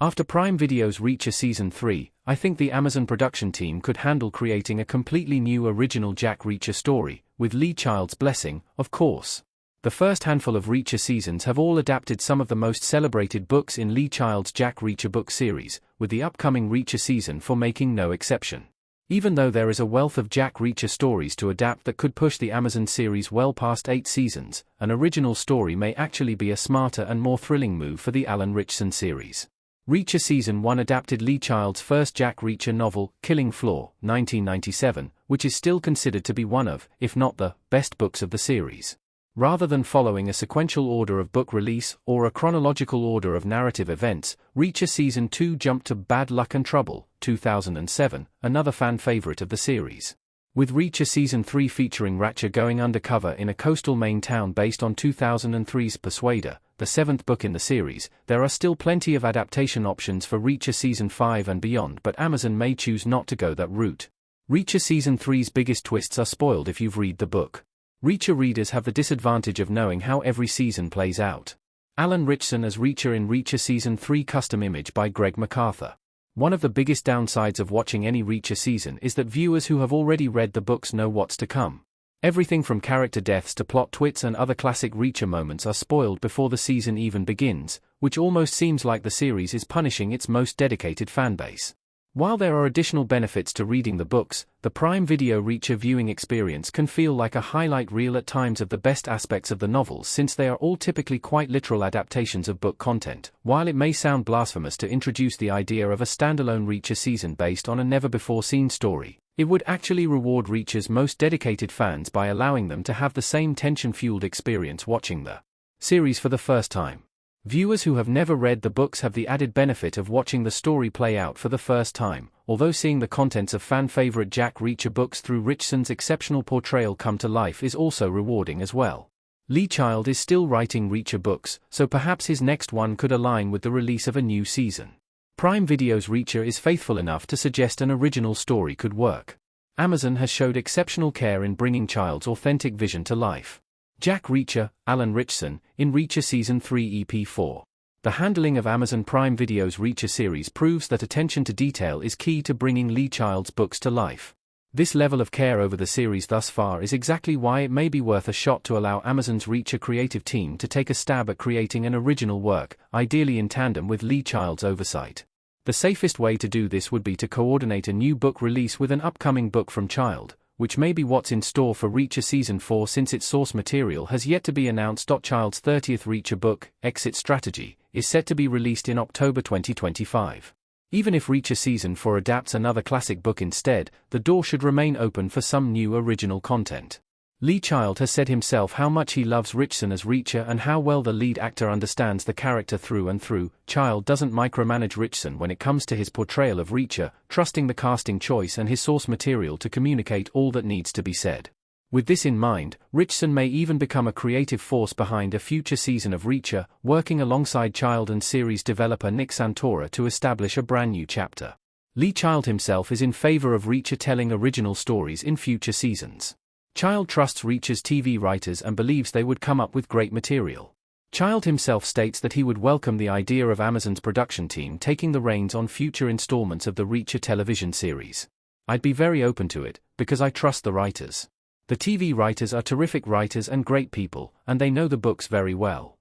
After Prime Video's Reacher Season 3, I think the Amazon production team could handle creating a completely new original Jack Reacher story, with Lee Child's blessing, of course. The first handful of Reacher seasons have all adapted some of the most celebrated books in Lee Child's Jack Reacher book series, with the upcoming Reacher season for making no exception. Even though there is a wealth of Jack Reacher stories to adapt that could push the Amazon series well past 8 seasons, an original story may actually be a smarter and more thrilling move for the Alan Ritchson series. Reacher Season 1 adapted Lee Child's first Jack Reacher novel, Killing Floor, 1997, which is still considered to be one of, if not the, best books of the series. Rather than following a sequential order of book release or a chronological order of narrative events, Reacher Season 2 jumped to Bad Luck and Trouble, 2007, another fan favorite of the series. With Reacher Season 3 featuring Ratcher going undercover in a coastal Maine town based on 2003's Persuader, the seventh book in the series, there are still plenty of adaptation options for Reacher Season 5 and beyond, but Amazon may choose not to go that route. Reacher Season 3's biggest twists are spoiled if you've read the book. Reacher readers have the disadvantage of knowing how every season plays out. Alan Ritchson as Reacher in Reacher Season 3 custom image by Greg MacArthur. One of the biggest downsides of watching any Reacher season is that viewers who have already read the books know what's to come. Everything from character deaths to plot twists and other classic Reacher moments are spoiled before the season even begins, which almost seems like the series is punishing its most dedicated fanbase. While there are additional benefits to reading the books, the Prime Video Reacher viewing experience can feel like a highlight reel at times of the best aspects of the novels, since they are all typically quite literal adaptations of book content. While it may sound blasphemous to introduce the idea of a standalone Reacher season based on a never-before-seen story, it would actually reward Reacher's most dedicated fans by allowing them to have the same tension-fueled experience watching the series for the first time. Viewers who have never read the books have the added benefit of watching the story play out for the first time, although seeing the contents of fan-favorite Jack Reacher books through Ritchson's exceptional portrayal come to life is also rewarding as well. Lee Child is still writing Reacher books, so perhaps his next one could align with the release of a new season. Prime Video's Reacher is faithful enough to suggest an original story could work. Amazon has showed exceptional care in bringing Child's authentic vision to life. Jack Reacher, Alan Ritchson, in Reacher Season 3 EP4. The handling of Amazon Prime Video's Reacher series proves that attention to detail is key to bringing Lee Child's books to life. This level of care over the series thus far is exactly why it may be worth a shot to allow Amazon's Reacher creative team to take a stab at creating an original work, ideally in tandem with Lee Child's oversight. The safest way to do this would be to coordinate a new book release with an upcoming book from Child, which may be what's in store for Reacher Season 4 since its source material has yet to be announced. Child's 30th Reacher book, Exit Strategy, is set to be released in October 2025. Even if Reacher Season 4 adapts another classic book instead, the door should remain open for some new original content. Lee Child has said himself how much he loves Ritchson as Reacher and how well the lead actor understands the character through and through. Child doesn't micromanage Ritchson when it comes to his portrayal of Reacher, trusting the casting choice and his source material to communicate all that needs to be said. With this in mind, Ritchson may even become a creative force behind a future season of Reacher, working alongside Child and series developer Nick Santora to establish a brand new chapter. Lee Child himself is in favor of Reacher telling original stories in future seasons. Child trusts Reacher's TV writers and believes they would come up with great material. Child himself states that he would welcome the idea of Amazon's production team taking the reins on future installments of the Reacher television series. I'd be very open to it, because I trust the writers. The TV writers are terrific writers and great people, and they know the books very well.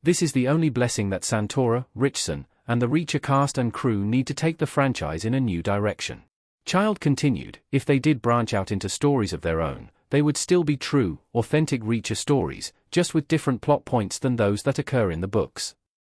This is the only blessing that Santora, Ritchson, and the Reacher cast and crew need to take the franchise in a new direction. Child continued, if they did branch out into stories of their own, they would still be true, authentic Reacher stories, just with different plot points than those that occur in the books.